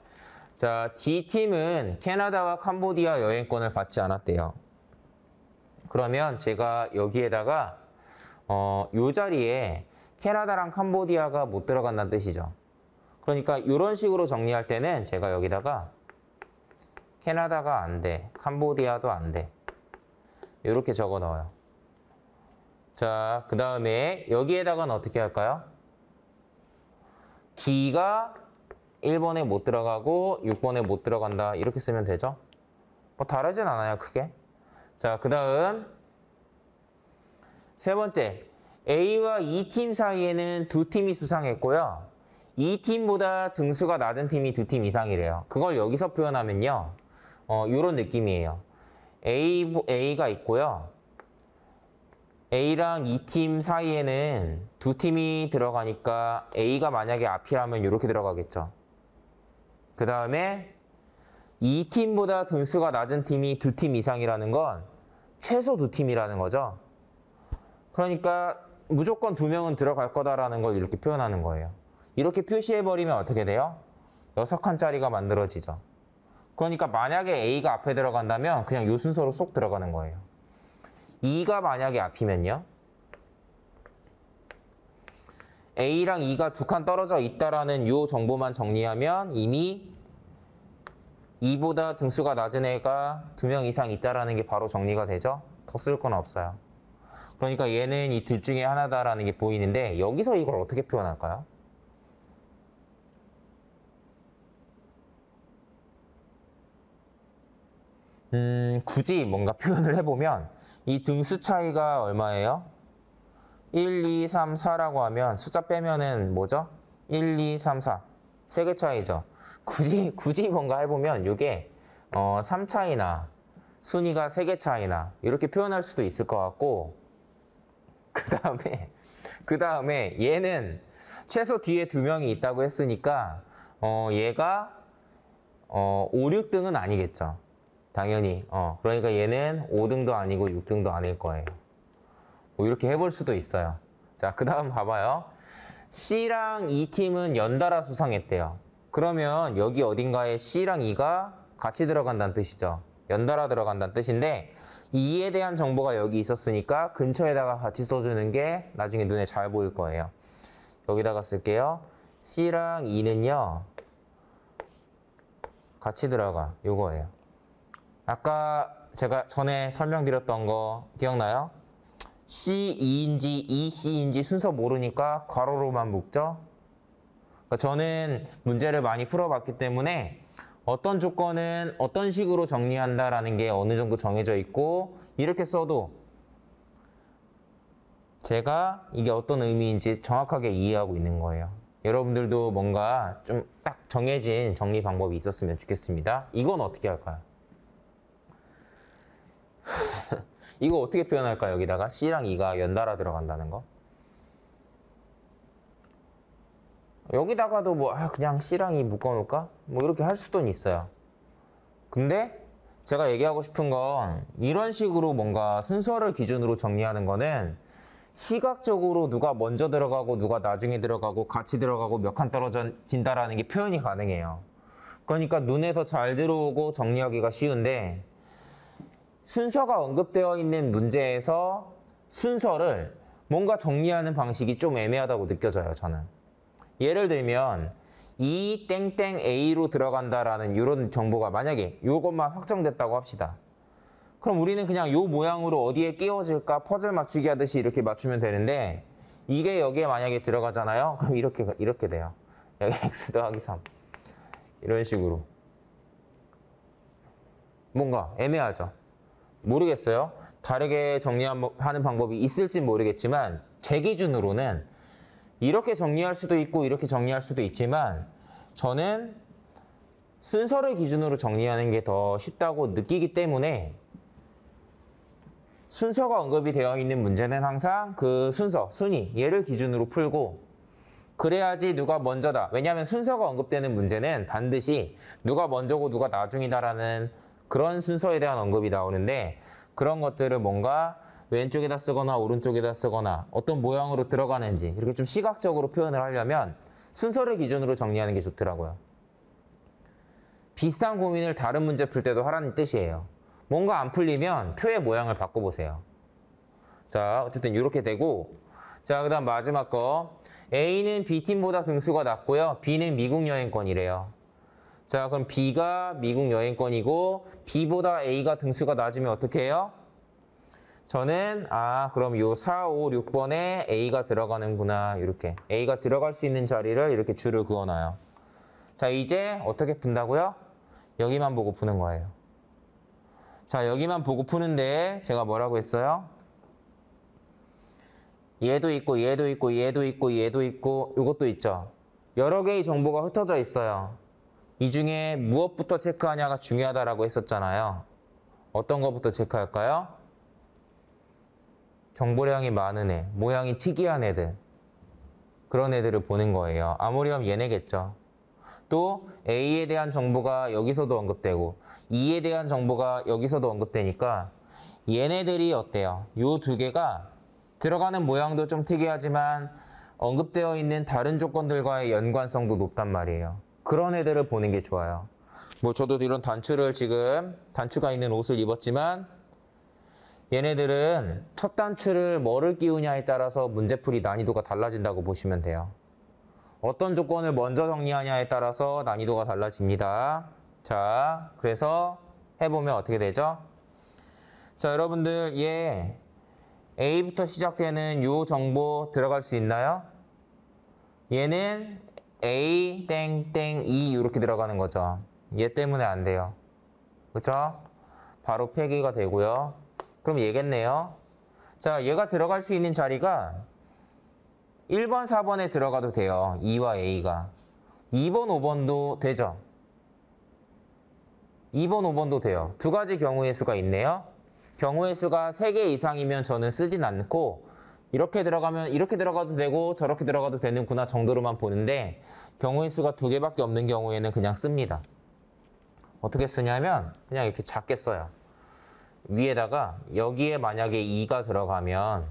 자, D팀은 캐나다와 캄보디아 여행권을 받지 않았대요. 그러면 제가 여기에다가 요 자리에 캐나다랑 캄보디아가 못 들어간다는 뜻이죠. 그러니까 이런 식으로 정리할 때는 제가 여기다가 캐나다가 안 돼, 캄보디아도 안 돼. 이렇게 적어 넣어요. 자, 그 다음에 여기에다가는 어떻게 할까요? D가 1번에 못 들어가고 6번에 못 들어간다. 이렇게 쓰면 되죠? 뭐 다르진 않아요, 크게. 자, 그 다음 세 번째, A와 E팀 사이에는 두 팀이 수상했고요. E팀보다 등수가 낮은 팀이 두 팀 이상이래요. 그걸 여기서 표현하면요. 이런 느낌이에요. A가 있고요. A랑 E팀 사이에는 두 팀이 들어가니까 A가 만약에 앞이라면 이렇게 들어가겠죠. 그 다음에 E팀보다 등수가 낮은 팀이 두 팀 이상이라는 건 최소 두 팀이라는 거죠. 그러니까 무조건 2명은 들어갈 거다라는 걸 이렇게 표현하는 거예요. 이렇게 표시해버리면 어떻게 돼요? 6칸짜리가 만들어지죠. 그러니까 만약에 A가 앞에 들어간다면 그냥 이 순서로 쏙 들어가는 거예요. E가 만약에 앞이면요. A랑 E가 2칸 떨어져 있다라는 이 정보만 정리하면 이미 E보다 등수가 낮은 애가 2명 이상 있다라는 게 바로 정리가 되죠. 더 쓸 건 없어요. 그러니까 얘는 이 둘 중에 하나다라는 게 보이는데 여기서 이걸 어떻게 표현할까요? 굳이 뭔가 표현을 해보면 이 등수 차이가 얼마예요? 1, 2, 3, 4라고 하면 숫자 빼면은 뭐죠? 1, 2, 3, 4. 3개 차이죠. 굳이 뭔가 해보면 이게 3 차이나 순위가 3개 차이나 이렇게 표현할 수도 있을 것 같고 그 다음에 얘는 최소 뒤에 2명이 있다고 했으니까 얘가 5, 6등은 아니겠죠. 당연히. 그러니까 얘는 5등도 아니고 6등도 아닐 거예요. 뭐 이렇게 해볼 수도 있어요. 자, 그 다음 봐봐요. C랑 E팀은 연달아 수상했대요. 그러면 여기 어딘가에 C랑 E가 같이 들어간다는 뜻이죠. 연달아 들어간다는 뜻인데 E에 대한 정보가 여기 있었으니까 근처에다가 같이 써주는 게 나중에 눈에 잘 보일 거예요. 여기다가 쓸게요. C랑 E는요. 같이 들어가. 요거예요. 아까 제가 전에 설명드렸던 거 기억나요? C2인지 EC인지 순서 모르니까 괄호로만 묶죠. 그러니까 저는 문제를 많이 풀어봤기 때문에 어떤 조건은 어떤 식으로 정리한다라는 게 어느 정도 정해져 있고 이렇게 써도 제가 이게 어떤 의미인지 정확하게 이해하고 있는 거예요. 여러분들도 뭔가 좀 딱 정해진 정리 방법이 있었으면 좋겠습니다. 이건 어떻게 할까요? 이거 어떻게 표현할까요? 여기다가 C랑 E가 연달아 들어간다는 거. 여기다가도 뭐 그냥 C랑 E 묶어놓을까? 뭐 이렇게 할 수도 있어요. 근데 제가 얘기하고 싶은 건 이런 식으로 뭔가 순서를 기준으로 정리하는 거는 시각적으로 누가 먼저 들어가고 누가 나중에 들어가고 같이 들어가고 몇 칸 떨어진다라는 게 표현이 가능해요. 그러니까 눈에서 잘 들어오고 정리하기가 쉬운데 순서가 언급되어 있는 문제에서 순서를 뭔가 정리하는 방식이 좀 애매하다고 느껴져요, 저는. 예를 들면 이 땡땡 A로 들어간다라는 이런 정보가 만약에 이것만 확정됐다고 합시다. 그럼 우리는 그냥 이 모양으로 어디에 끼워질까 퍼즐 맞추기 하듯이 이렇게 맞추면 되는데 이게 여기에 만약에 들어가잖아요. 그럼 이렇게 돼요. 여기 x 더하기 3 이런 식으로. 뭔가 애매하죠. 모르겠어요. 다르게 정리하는 방법이 있을지 모르겠지만 제 기준으로는 이렇게 정리할 수도 있고 이렇게 정리할 수도 있지만 저는 순서를 기준으로 정리하는 게 더 쉽다고 느끼기 때문에 순서가 언급이 되어 있는 문제는 항상 그 순서, 순위, 얘를 기준으로 풀고 그래야지 누가 먼저다. 왜냐하면 순서가 언급되는 문제는 반드시 누가 먼저고 누가 나중이다라는 그런 순서에 대한 언급이 나오는데 그런 것들을 뭔가 왼쪽에다 쓰거나 오른쪽에다 쓰거나 어떤 모양으로 들어가는지 이렇게 좀 시각적으로 표현을 하려면 순서를 기준으로 정리하는 게 좋더라고요. 비슷한 고민을 다른 문제 풀 때도 하라는 뜻이에요. 뭔가 안 풀리면 표의 모양을 바꿔보세요. 자, 어쨌든 이렇게 되고 자, 그 다음 마지막 거 A는 B팀보다 등수가 낮고요. B는 미국 여행권이래요. 자, 그럼 B가 미국 여행권이고 B보다 A가 등수가 낮으면 어떻게 해요? 저는 그럼 요 4, 5, 6번에 A가 들어가는구나. 이렇게 A가 들어갈 수 있는 자리를 이렇게 줄을 그어놔요. 자, 이제 어떻게 푼다고요? 여기만 보고 푸는 거예요. 자, 여기만 보고 푸는데 제가 뭐라고 했어요? 얘도 있고 얘도 있고 얘도 있고 얘도 있고 이것도 있죠. 여러 개의 정보가 흩어져 있어요. 이 중에 무엇부터 체크하냐가 중요하다라고 했었잖아요. 어떤 것부터 체크할까요? 정보량이 많은 애, 모양이 특이한 애들. 그런 애들을 보는 거예요. 아무렴 얘네겠죠. 또 A에 대한 정보가 여기서도 언급되고 E에 대한 정보가 여기서도 언급되니까 얘네들이 어때요? 요 두 개가 들어가는 모양도 좀 특이하지만 언급되어 있는 다른 조건들과의 연관성도 높단 말이에요. 그런 애들을 보는 게 좋아요. 뭐 저도 이런 단추가 있는 옷을 입었지만 얘네들은 첫 단추를 뭐를 끼우냐에 따라서 문제풀이 난이도가 달라진다고 보시면 돼요. 어떤 조건을 먼저 정리하냐에 따라서 난이도가 달라집니다. 자, 그래서 해보면 어떻게 되죠? 자, 여러분들 얘 A부터 시작되는 요 정보 들어갈 수 있나요? 얘는 A, 땡땡, E 이렇게 들어가는 거죠. 얘 때문에 안 돼요. 그렇죠? 바로 폐기가 되고요. 그럼 얘겠네요. 자, 얘가 들어갈 수 있는 자리가 1번, 4번에 들어가도 돼요. 2와 A가. 2번, 5번도 되죠. 2번, 5번도 돼요. 두 가지 경우의 수가 있네요. 경우의 수가 3개 이상이면 저는 쓰진 않고 이렇게 들어가면 이렇게 들어가도 되고 저렇게 들어가도 되는구나 정도로만 보는데 경우의 수가 2개밖에 없는 경우에는 그냥 씁니다. 어떻게 쓰냐면 그냥 이렇게 작게 써요. 위에다가 여기에 만약에 2가 들어가면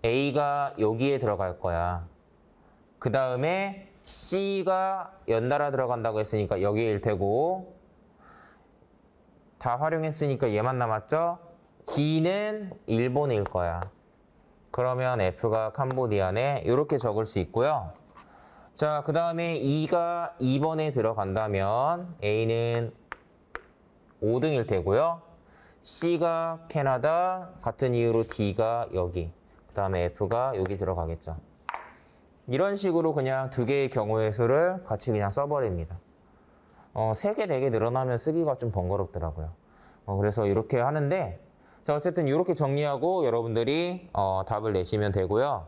A가 여기에 들어갈 거야. 그 다음에 C가 연달아 들어간다고 했으니까 여기일 테고 다 활용했으니까 얘만 남았죠? D는 일본일 거야. 그러면 F가 캄보디아네 이렇게 적을 수 있고요. 자, 그 다음에 E가 2번에 들어간다면 A는 5등일 테고요. C가 캐나다, 같은 이유로 D가 여기, 그 다음에 F가 여기 들어가겠죠. 이런 식으로 그냥 2개의 경우의 수를 같이 그냥 써버립니다. 3개, 4개 늘어나면 쓰기가 좀 번거롭더라고요. 그래서 이렇게 하는데, 자, 어쨌든 이렇게 정리하고 여러분들이 답을 내시면 되고요.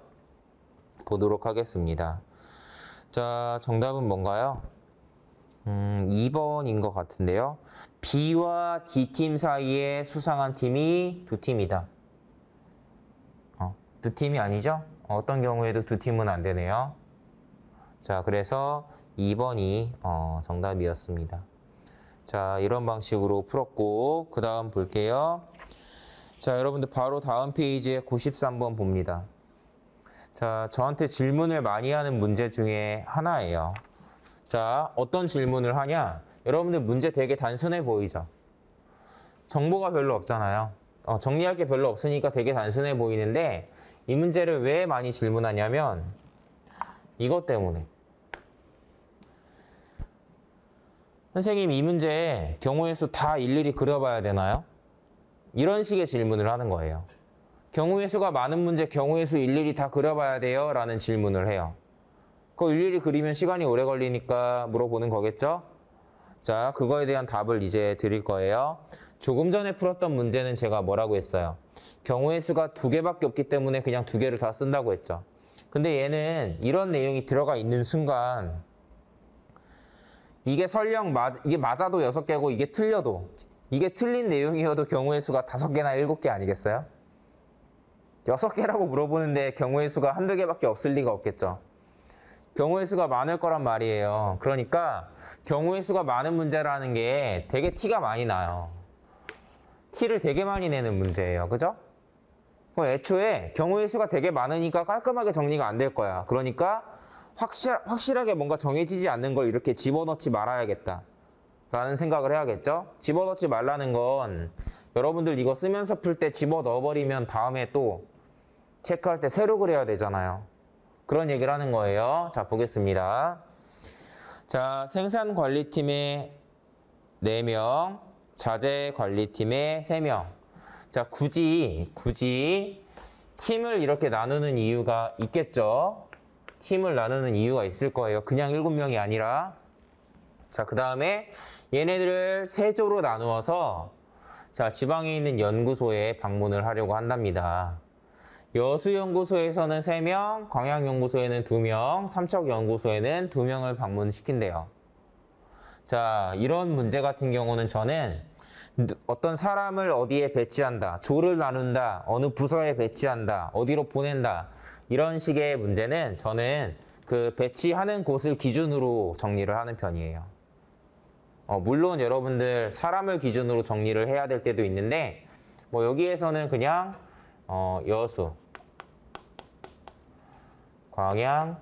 보도록 하겠습니다. 자, 정답은 뭔가요? 2번인 것 같은데요. B와 D팀 사이에 수상한 팀이 2팀이다. 2팀이 아니죠? 어떤 경우에도 2팀은 안 되네요. 자, 그래서 2번이 정답이었습니다. 자, 이런 방식으로 풀었고 그 다음 볼게요. 자, 여러분들 바로 다음 페이지에 93번 봅니다. 자, 저한테 질문을 많이 하는 문제 중에 하나예요. 자, 어떤 질문을 하냐? 여러분들 문제 되게 단순해 보이죠? 정보가 별로 없잖아요. 정리할 게 별로 없으니까 되게 단순해 보이는데 이 문제를 왜 많이 질문하냐면 이것 때문에. 선생님, 이 문제 경우의 수 다 일일이 그려봐야 되나요? 이런 식의 질문을 하는 거예요. 경우의 수가 많은 문제 경우의 수 일일이 다 그려봐야 돼요? 라는 질문을 해요. 그거 일일이 그리면 시간이 오래 걸리니까 물어보는 거겠죠? 자, 그거에 대한 답을 이제 드릴 거예요. 조금 전에 풀었던 문제는 제가 뭐라고 했어요? 경우의 수가 2개밖에 없기 때문에 그냥 2개를 다 쓴다고 했죠. 근데 얘는 이런 내용이 들어가 있는 순간 이게 설령 이게 맞아도 6개고 이게 틀려도 이게 틀린 내용이어도 경우의 수가 5개나 7개 아니겠어요? 6개라고 물어보는데 경우의 수가 1~2개밖에 없을 리가 없겠죠. 경우의 수가 많을 거란 말이에요. 그러니까 경우의 수가 많은 문제라는 게 되게 티가 많이 나요. 티를 되게 많이 내는 문제예요. 그죠? 애초에 경우의 수가 되게 많으니까 깔끔하게 정리가 안 될 거야. 그러니까 확실하게 뭔가 정해지지 않는 걸 이렇게 집어넣지 말아야겠다 라는 생각을 해야겠죠. 집어넣지 말라는 건 여러분들 이거 쓰면서 풀 때 집어넣어버리면 다음에 또 체크할 때 새로 그려야 되잖아요. 그런 얘기를 하는 거예요. 자, 보겠습니다. 자, 생산관리팀에 4명, 자재관리팀에 3명. 자, 굳이 팀을 이렇게 나누는 이유가 있겠죠. 팀을 나누는 이유가 있을 거예요. 그냥 7명이 아니라. 자, 그 다음에 얘네들을 3조로 나누어서 자, 지방에 있는 연구소에 방문을 하려고 한답니다. 여수연구소에서는 3명, 광양연구소에는 2명, 삼척연구소에는 2명을 방문시킨대요. 자, 이런 문제 같은 경우는 저는 어떤 사람을 어디에 배치한다, 조를 나눈다, 어느 부서에 배치한다, 어디로 보낸다 이런 식의 문제는 저는 그 배치하는 곳을 기준으로 정리를 하는 편이에요. 물론 여러분들 사람을 기준으로 정리를 해야 될 때도 있는데 뭐 여기에서는 그냥 여수, 광양,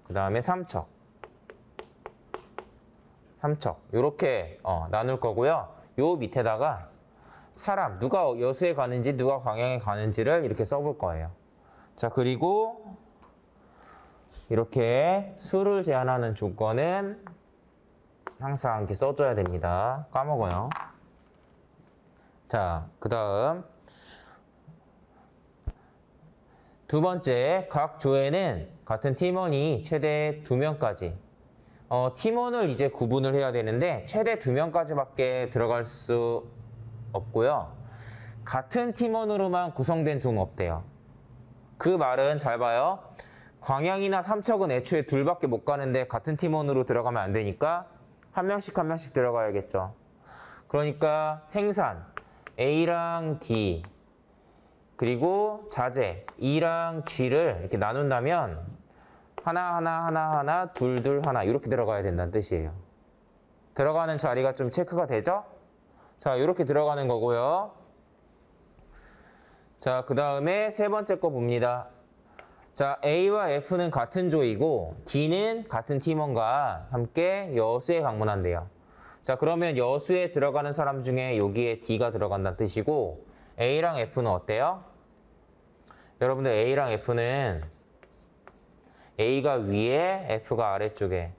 그 다음에 삼척 이렇게 나눌 거고요. 요 밑에다가 사람, 누가 여수에 가는지 누가 광양에 가는지를 이렇게 써볼 거예요. 자, 그리고 이렇게 수를 제한하는 조건은 항상 이렇게 써줘야 됩니다. 까먹어요. 자, 그 다음 두 번째, 각 조에는 같은 팀원이 최대 2명까지 팀원을 이제 구분을 해야 되는데 최대 2명까지밖에 들어갈 수 없고요. 같은 팀원으로만 구성된 조는 없대요. 그 말은 잘 봐요. 광양이나 삼척은 애초에 둘밖에 못 가는데 같은 팀원으로 들어가면 안 되니까 한 명씩 들어가야겠죠. 그러니까 생산 A랑 D 그리고 자재 E랑 G를 이렇게 나눈다면 하나 둘 하나 이렇게 들어가야 된다는 뜻이에요. 들어가는 자리가 좀 체크가 되죠? 자, 이렇게 들어가는 거고요. 자, 그 다음에 세 번째 거 봅니다. 자, A와 F는 같은 조이고 D는 같은 팀원과 함께 여수에 방문한대요. 자, 그러면 여수에 들어가는 사람 중에 여기에 D가 들어간다는 뜻이고 A랑 F는 어때요? 여러분들 A랑 F는 A가 위에 F가 아래쪽에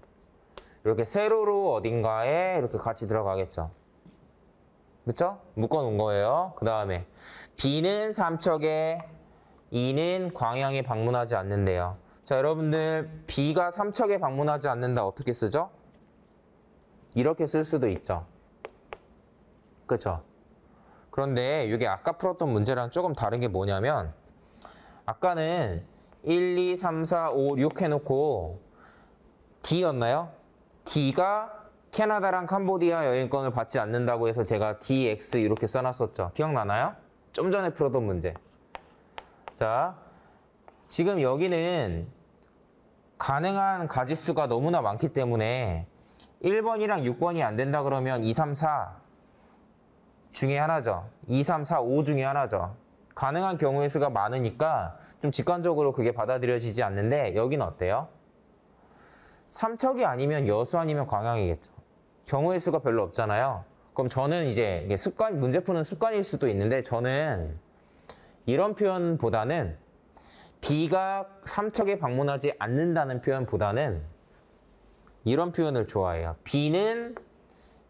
이렇게 세로로 어딘가에 이렇게 같이 들어가겠죠. 그렇죠? 묶어 놓은 거예요. 그 다음에 B는 삼척에 E는 광양에 방문하지 않는데요. 자, 여러분들 B가 삼척에 방문하지 않는다 어떻게 쓰죠? 이렇게 쓸 수도 있죠. 그렇죠? 그런데 이게 아까 풀었던 문제랑 조금 다른 게 뭐냐면 아까는 1, 2, 3, 4, 5, 6 해놓고 D였나요? D가 캐나다랑 캄보디아 여행권을 받지 않는다고 해서 제가 DX 이렇게 써놨었죠. 기억나나요? 좀 전에 풀었던 문제. 자, 지금 여기는 가능한 가지수가 너무나 많기 때문에 1번이랑 6번이 안 된다 그러면 2, 3, 4 중에 하나죠. 2, 3, 4, 5 중에 하나죠. 가능한 경우의 수가 많으니까 좀 직관적으로 그게 받아들여지지 않는데 여기는 어때요? 삼척이 아니면 여수 아니면 광양이겠죠. 경우의 수가 별로 없잖아요. 그럼 저는 이제 이게 문제 푸는 습관일 수도 있는데 저는 이런 표현보다는 B가 삼척에 방문하지 않는다는 표현보다는 이런 표현을 좋아해요. B는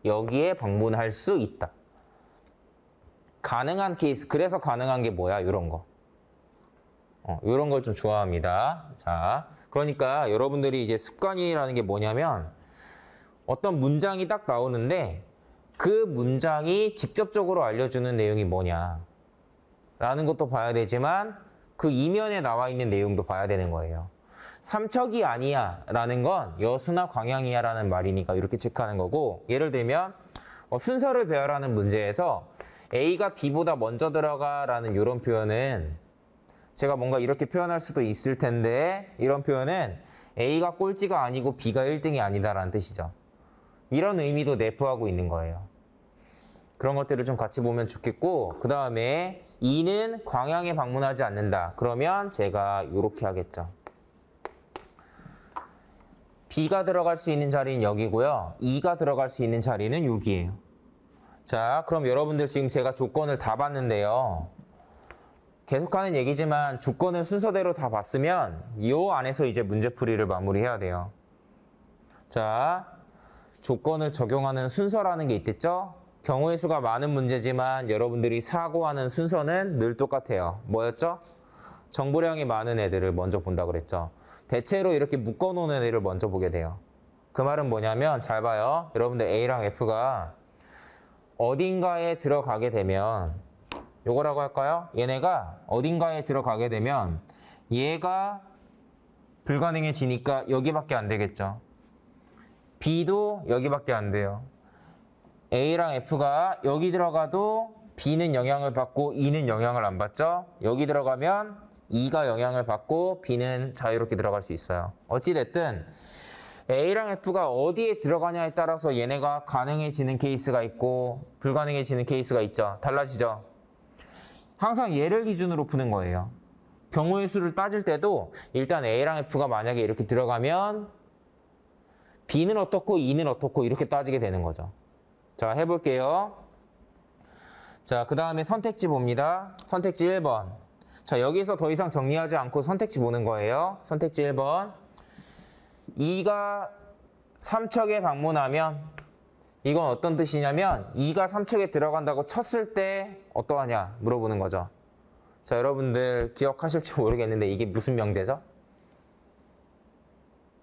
여기에 방문할 수 있다. 가능한 케이스. 그래서 가능한 게 뭐야? 이런 거. 이런 걸 좀 좋아합니다. 자, 그러니까 여러분들이 이제 습관이라는 게 뭐냐면 어떤 문장이 딱 나오는데 그 문장이 직접적으로 알려주는 내용이 뭐냐 라는 것도 봐야 되지만 그 이면에 나와 있는 내용도 봐야 되는 거예요. 삼척이 아니야 라는 건 여수나 광양이야 라는 말이니까 이렇게 체크하는 거고, 예를 들면 순서를 배열하는 문제에서 A가 B보다 먼저 들어가 라는 이런 표현은 제가 뭔가 이렇게 표현할 수도 있을 텐데, 이런 표현은 A가 꼴찌가 아니고 B가 1등이 아니다 라는 뜻이죠. 이런 의미도 내포하고 있는 거예요. 그런 것들을 좀 같이 보면 좋겠고, 그 다음에 E는 광양에 방문하지 않는다. 그러면 제가 이렇게 하겠죠. B가 들어갈 수 있는 자리는 여기고요. E가 들어갈 수 있는 자리는 여기예요. 자, 그럼 여러분들 지금 제가 조건을 다 봤는데요. 계속하는 얘기지만 조건을 순서대로 다 봤으면 이 안에서 이제 문제풀이를 마무리해야 돼요. 자, 조건을 적용하는 순서라는 게 있겠죠? 경우의 수가 많은 문제지만 여러분들이 사고하는 순서는 늘 똑같아요. 뭐였죠? 정보량이 많은 애들을 먼저 본다 그랬죠. 대체로 이렇게 묶어놓는 애를 먼저 보게 돼요. 그 말은 뭐냐면 잘 봐요. 여러분들 A랑 F가 어딘가에 들어가게 되면 요거라고 할까요? 얘네가 어딘가에 들어가게 되면 얘가 불가능해지니까 여기밖에 안 되겠죠. B도 여기밖에 안 돼요. A랑 F가 여기 들어가도 B는 영향을 받고 E는 영향을 안 받죠. 여기 들어가면 E가 영향을 받고 B는 자유롭게 들어갈 수 있어요. 어찌됐든 A랑 F가 어디에 들어가냐에 따라서 얘네가 가능해지는 케이스가 있고 불가능해지는 케이스가 있죠. 달라지죠. 항상 얘를 기준으로 푸는 거예요. 경우의 수를 따질 때도 일단 A랑 F가 만약에 이렇게 들어가면 B는 어떻고 E는 어떻고 이렇게 따지게 되는 거죠. 자, 해볼게요. 자, 그 다음에 선택지 봅니다. 선택지 1번. 자, 여기서 더 이상 정리하지 않고 선택지 보는 거예요. 선택지 1번. E가 삼척에 방문하면 이건 어떤 뜻이냐면 E가 삼척에 들어간다고 쳤을 때 어떠하냐 물어보는 거죠. 자, 여러분들 기억하실지 모르겠는데 이게 무슨 명제죠?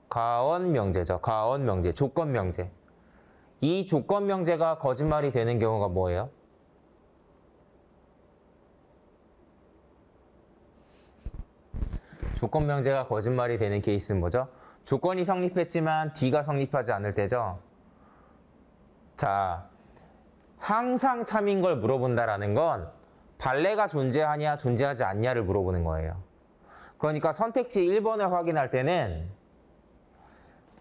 가언 명제죠. 가언 명제, 조건 명제. 이 조건 명제가 거짓말이 되는 경우가 뭐예요? 조건 명제가 거짓말이 되는 케이스는 뭐죠? 조건이 성립했지만 D가 성립하지 않을 때죠. 자, 항상 참인 걸 물어본다라는 건 발레가 존재하냐 존재하지 않냐를 물어보는 거예요. 그러니까 선택지 1번을 확인할 때는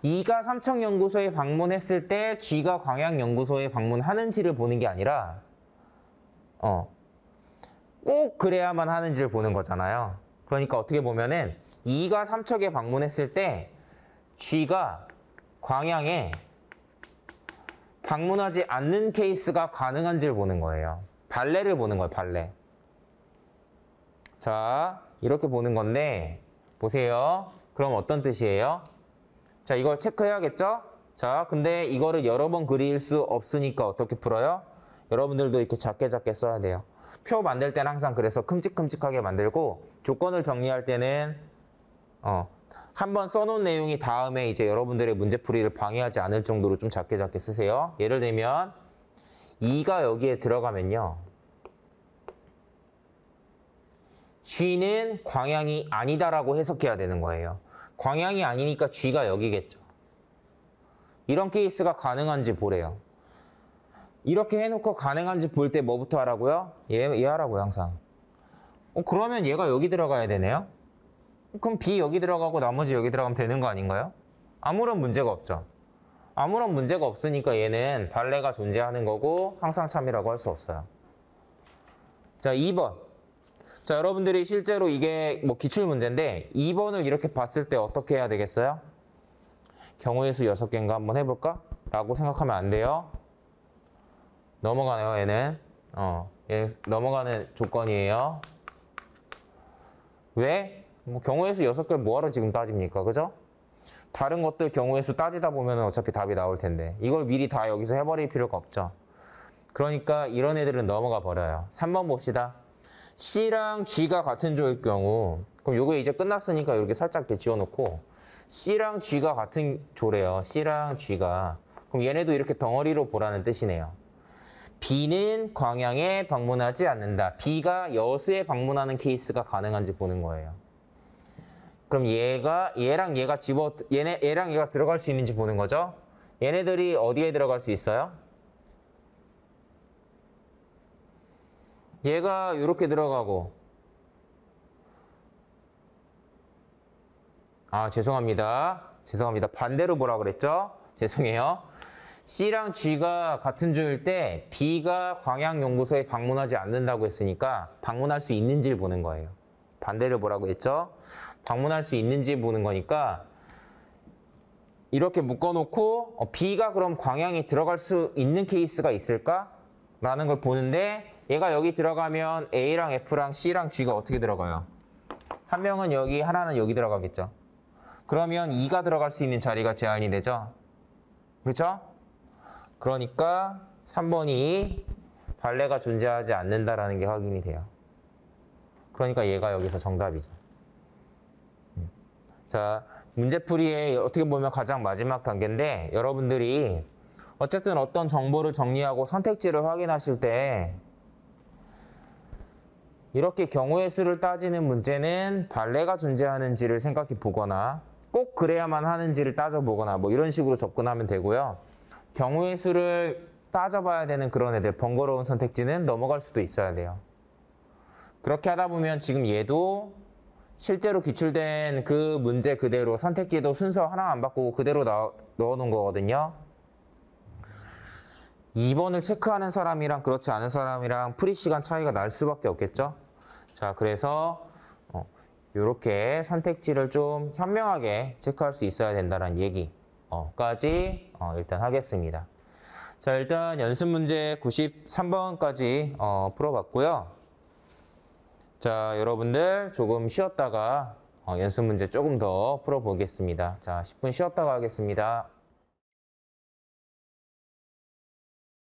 E가 삼척연구소에 방문했을 때 G가 광양연구소에 방문하는지를 보는 게 아니라 꼭 그래야만 하는지를 보는 거잖아요. 그러니까 어떻게 보면은 E가 삼척에 방문했을 때 G가 광양에 방문하지 않는 케이스가 가능한지를 보는 거예요. 발레를 보는 거예요, 발레. 자, 이렇게 보는 건데 보세요. 그럼 어떤 뜻이에요? 자, 이걸 체크해야겠죠? 자, 근데 이거를 여러 번 그릴 수 없으니까 어떻게 풀어요? 여러분들도 이렇게 작게 써야 돼요. 표 만들 때는 항상 그래서 큼직큼직하게 만들고 조건을 정리할 때는 한번 써놓은 내용이 다음에 이제 여러분들의 문제풀이를 방해하지 않을 정도로 좀 작게 쓰세요. 예를 들면 2가 여기에 들어가면요. G는 광양이 아니다라고 해석해야 되는 거예요. 광양이 아니니까 G가 여기겠죠. 이런 케이스가 가능한지 보래요. 이렇게 해놓고 가능한지 볼 때 뭐부터 하라고요? 얘 하라고요, 항상. 그러면 얘가 여기 들어가야 되네요. 그럼 B 여기 들어가고 나머지 여기 들어가면 되는 거 아닌가요? 아무런 문제가 없죠. 아무런 문제가 없으니까 얘는 발레가 존재하는 거고 항상 참이라고 할 수 없어요. 자, 2번. 자, 여러분들이 실제로 이게 뭐 기출문제인데 2번을 이렇게 봤을 때 어떻게 해야 되겠어요? 경우의 수 6개인가 한번 해볼까? 라고 생각하면 안 돼요. 넘어가네요, 얘는. 얘 넘어가는 조건이에요. 왜? 뭐 경우의 수 6개를 뭐하러 지금 따집니까? 그죠? 다른 것들 경우의 수 따지다 보면 어차피 답이 나올 텐데 이걸 미리 다 여기서 해버릴 필요가 없죠. 그러니까 이런 애들은 넘어가 버려요. 3번 봅시다. C랑 G가 같은 조일 경우 그럼 요거 이제 끝났으니까 이렇게 살짝 이렇게 지워놓고 C랑 G가 같은 조래요. C랑 G가. 그럼 얘네도 이렇게 덩어리로 보라는 뜻이네요. B는 광양에 방문하지 않는다. B가 여수에 방문하는 케이스가 가능한지 보는 거예요. 그럼 얘랑 얘가 얘랑 얘가 들어갈 수 있는지 보는 거죠. 얘네들이 어디에 들어갈 수 있어요? 얘가 이렇게 들어가고 죄송합니다. 반대로 보라 그랬죠? 죄송해요. C랑 G가 같은 조일 때 B가 광양연구소에 방문하지 않는다고 했으니까 방문할 수 있는지를 보는 거예요. 반대를 보라고 했죠? 방문할 수 있는지 보는 거니까 이렇게 묶어놓고 B가 그럼 광양에 들어갈 수 있는 케이스가 있을까? 라는 걸 보는데 얘가 여기 들어가면 A랑 F랑 C랑 G가 어떻게 들어가요? 한 명은 여기, 하나는 여기 들어가겠죠. 그러면 2가 들어갈 수 있는 자리가 제한이 되죠. 그렇죠? 그러니까 3번이 발레가 존재하지 않는다라는 게 확인이 돼요. 그러니까 얘가 여기서 정답이죠. 자, 문제풀이의 어떻게 보면 가장 마지막 단계인데 여러분들이 어쨌든 어떤 정보를 정리하고 선택지를 확인하실 때 이렇게 경우의 수를 따지는 문제는 발레가 존재하는지를 생각해 보거나 꼭 그래야만 하는지를 따져보거나 뭐 이런 식으로 접근하면 되고요. 경우의 수를 따져봐야 되는 그런 애들, 번거로운 선택지는 넘어갈 수도 있어야 돼요. 그렇게 하다 보면 지금 얘도 실제로 기출된 그 문제 그대로 선택지도 순서 하나 안 바꾸고 그대로 넣어놓은 거거든요. 2번을 체크하는 사람이랑 그렇지 않은 사람이랑 풀이 시간 차이가 날 수밖에 없겠죠. 자, 그래서 이렇게 선택지를 좀 현명하게 체크할 수 있어야 된다는 얘기까지 일단 하겠습니다. 자, 일단 연습 문제 93번까지 풀어봤고요. 자, 여러분들 조금 쉬었다가 연습 문제 조금 더 풀어보겠습니다. 자, 10분 쉬었다가 하겠습니다.